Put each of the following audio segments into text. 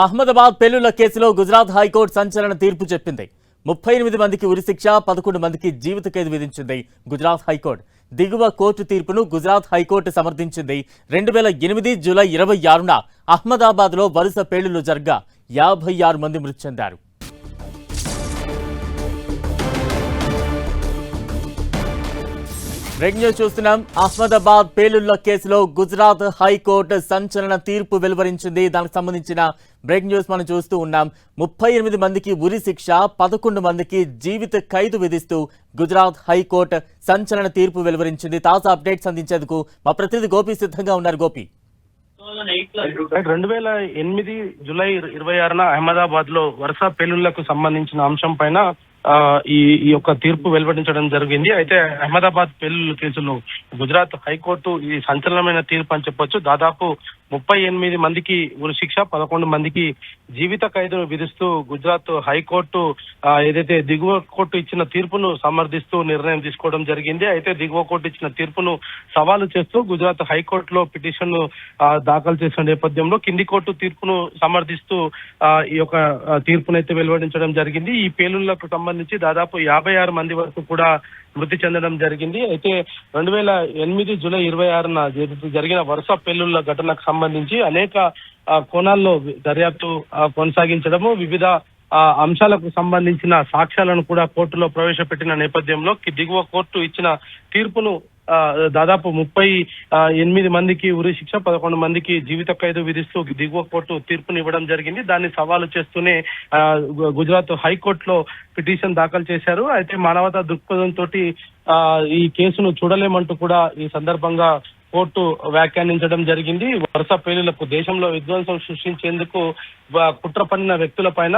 అహ్మదాబాద్ పెళ్లిళ్ల కేసులో గుజరాత్ హైకోర్టు సంచలన తీర్పు చెప్పింది. 38 మందికి ఉరిశిక్ష, 11 మందికి జీవిత ఖైదు విధించింది గుజరాత్ హైకోర్టు. దిగువ కోర్టు తీర్పును గుజరాత్ హైకోర్టు సమర్థించింది. 2008 జూలై 26న అహ్మదాబాద్లో వరుస పెళ్లిళ్లు జరగా 56 మంది మృతి చెందారు. బ్రేకింగ్ న్యూస్ చూస్తున్నాం. అహ్మదాబాద్ పేలుళ్ల కేసులో గుజరాత్ హైకోర్టు సంచలన తీర్పు వెలువరించింది. దానికి సంబంధించిన బ్రేకింగ్ న్యూస్ మనం చూస్తూ ఉన్నాం. 38 మందికి ఉరి శిక్ష, 11 మందికి జీవిత ఖైదు విధిస్తూ గుజరాత్ హైకోర్టు సంచలన తీర్పు వెలువరించింది. తాజా అప్డేట్స్ అందించేందుకు మా ప్రతినిధి గోపి సిద్ధంగా ఉన్నారు. గోపి, 2008 జూలై 26న అహ్మదాబాద్ లో వరుస పేలుళ్లకు సంబంధించిన అంశం పైన ఈ యొక్క తీర్పు వెలువడించడం జరిగింది. అయితే అహ్మదాబాద్ పేలుళ్ల కేసులో గుజరాత్ హైకోర్టు ఈ సంచలనమైన తీర్పు అని చెప్పొచ్చు. దాదాపు 38 మందికి ఉరిశిక్ష, 11 మందికి జీవిత ఖైదును విధిస్తూ గుజరాత్ హైకోర్టు ఏదైతే దిగువ కోర్టు ఇచ్చిన తీర్పును సమర్థిస్తూ నిర్ణయం తీసుకోవడం జరిగింది. అయితే దిగువ కోర్టు ఇచ్చిన తీర్పును సవాలు చేస్తూ గుజరాత్ హైకోర్టులో పిటిషన్ దాఖలు చేసిన నేపథ్యంలో కింది కోర్టు తీర్పును సమర్థిస్తూ ఈ యొక్క తీర్పునైతే వెలువడించడం జరిగింది. ఈ పేలుళ్లకు సంబంధించి దాదాపు 56 మంది వరకు కూడా మృతి చెందడం జరిగింది. అయితే 2008 జూలై 26న జరిగిన వరుస పేలుళ్ల ఘటనకు సంబంధించి అనేక కోణాల్లో దర్యాప్తు కొనసాగించడము, వివిధ అంశాలకు సంబంధించిన సాక్ష్యాలను కూడా కోర్టులో ప్రవేశపెట్టిన నేపథ్యంలో దిగువ కోర్టు ఇచ్చిన తీర్పును దాదాపు 38 మందికి ఉరి శిక్ష, 11 మందికి జీవిత ఖైదు విధిస్తూ దిగువ కోర్టు తీర్పుని ఇవ్వడం జరిగింది. దాన్ని సవాలు చేస్తూనే గుజరాత్ హైకోర్టులో పిటిషన్ దాఖలు చేశారు. అయితే మానవతా దృక్పథంతో ఈ కేసును చూడలేమంటూ కూడా ఈ సందర్భంగా కోర్టు వ్యాఖ్యానించడం జరిగింది. వరుస పేలుళ్లకు దేశంలో విధ్వంసం సృష్టించేందుకు కుట్ర పన్నిన వ్యక్తుల పైన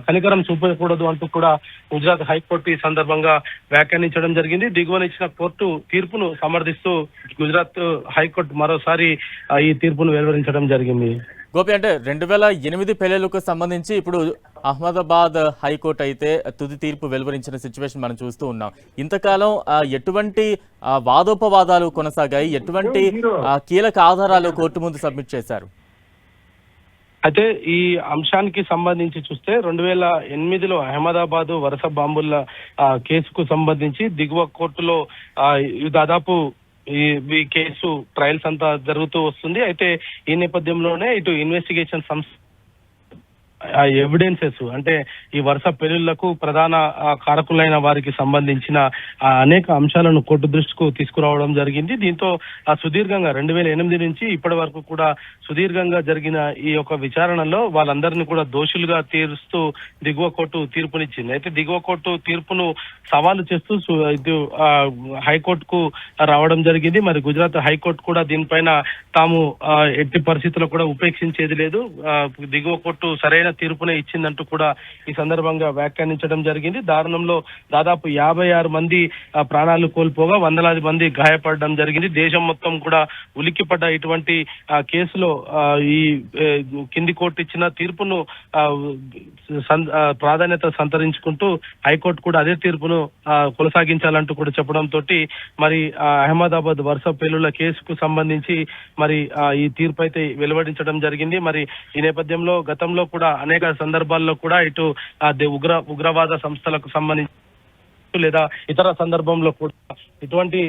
కనికరం చూపకూడదు అంటూ కూడా గుజరాత్ హైకోర్టు ఈ సందర్భంగా వ్యాఖ్యానించడం జరిగింది. దిగువనిచ్చిన కోర్టు తీర్పును సమర్థిస్తూ గుజరాత్ హైకోర్టు మరోసారి ఈ తీర్పును వెలువరించడం జరిగింది. గోపి, అంటే 2008 పేలుళ్లకు సంబంధించి ఇప్పుడు అహ్మదాబాద్ హైకోర్టు అయితే తుది తీర్పు వెలువరించిన సిచ్యువేషన్ మనం చూస్తూ ఉన్నాం. ఇంతకాలం ఎటువంటి వాదోపవాదాలు కొనసాగాయి? ఎటువంటి కీలక ఆధారాలు కోర్టు ముందు సబ్మిట్ చేశారు? అయితే ఈ అంశానికి సంబంధించి చూస్తే 2008లో అహ్మదాబాద్ వరుస బాంబుల కేసుకు సంబంధించి దిగువ కోర్టులో దాదాపు ఈ కేసు ట్రయల్స్ అంతా జరుగుతూ వస్తుంది. అయితే ఈ నేపథ్యంలోనే ఇటు ఇన్వెస్టిగేషన్ సంస్థ ఎవిడెన్సెస్ అంటే ఈ వరుస పెళ్లిళ్లకు ప్రధాన కారకులైన వారికి సంబంధించిన అనేక అంశాలను కోర్టు దృష్టికి తీసుకురావడం జరిగింది. దీంతో సుదీర్ఘంగా 2008 నుంచి ఇప్పటి వరకు కూడా సుదీర్ఘంగా జరిగిన ఈ యొక్క విచారణలో వాళ్ళందరినీ కూడా దోషులుగా తీరుస్తూ దిగువ కోర్టు తీర్పునిచ్చింది. అయితే దిగువ కోర్టు తీర్పును సవాలు చేస్తూ హైకోర్టుకు రావడం జరిగింది. మరి గుజరాత్ హైకోర్టు కూడా దీనిపైన తాము ఎట్టి పరిస్థితుల్లో కూడా ఉపేక్షించేది లేదు, దిగువ కోర్టు సరైన తీర్పునే ఇచ్చిందంటూ కూడా ఈ సందర్భంగా వ్యాఖ్యానించడం జరిగింది. దారుణంలో దాదాపు 56 మంది ప్రాణాలు కోల్పోగా వందలాది మంది గాయపడడం జరిగింది. దేశం మొత్తం కూడా ఉలిక్కిపడ్డ ఇటువంటి కేసులో ఈ కింది కోర్టు ఇచ్చిన తీర్పును ప్రాధాన్యత సంతరించుకుంటూ హైకోర్టు కూడా అదే తీర్పును కొనసాగించాలంటూ కూడా చెప్పడంతో మరి అహ్మదాబాద్ వరుస పేలుళ్ల కేసుకు సంబంధించి మరి ఈ తీర్పు అయితే వెలువడించడం జరిగింది. మరి ఈ నేపథ్యంలో గతంలో కూడా అనేక సందర్భాల్లో కూడా ఇటు ఉగ్రవాద సంస్థలకు సంబంధించి లేదా ఇతర సందర్భంలో కూడా ఇటువంటి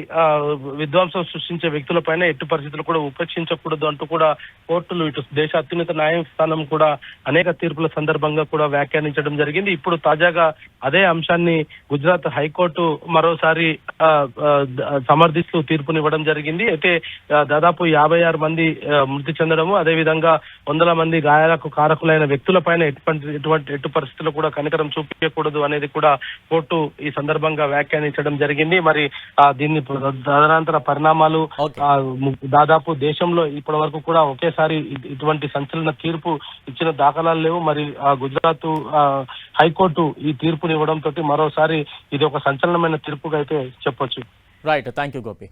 విధ్వంసం సృష్టించే వ్యక్తులపైన ఎట్టి పరిస్థితులు కూడా ఉపేక్షించకూడదు అంటూ కూడా కోర్టులు ఇటు దేశ అత్యున్నత న్యాయస్థానం కూడా అనేక తీర్పుల సందర్భంగా కూడా వ్యాఖ్యానించడం జరిగింది. ఇప్పుడు తాజాగా అదే అంశాన్ని గుజరాత్ హైకోర్టు మరోసారి సమర్థిస్తూ తీర్పునివ్వడం జరిగింది. అయితే దాదాపు 56 మంది మృతి చెందడము, అదేవిధంగా వందల మంది గాయాలకు కారకులైన వ్యక్తులపైన ఎట్టి పరిస్థితుల్లో కూడా కనికరం చూపించకూడదు అనేది కూడా కోర్టు ఈ సందర్భంగా వ్యాఖ్యానించడం జరిగింది. మరి దీన్ని తదనంతర పరిణామాలు దాదాపు దేశంలో ఇప్పటి వరకు కూడా ఒకేసారి ఇటువంటి సంచలన తీర్పు ఇచ్చిన దాఖలాలు లేవు. మరి గుజరాత్ హైకోర్టు ఈ తీర్పుని ఇవ్వడంతో మరోసారి ఇది ఒక సంచలనమైన తీర్పుగా అయితే చెప్పొచ్చు. Right, thank you Gopi.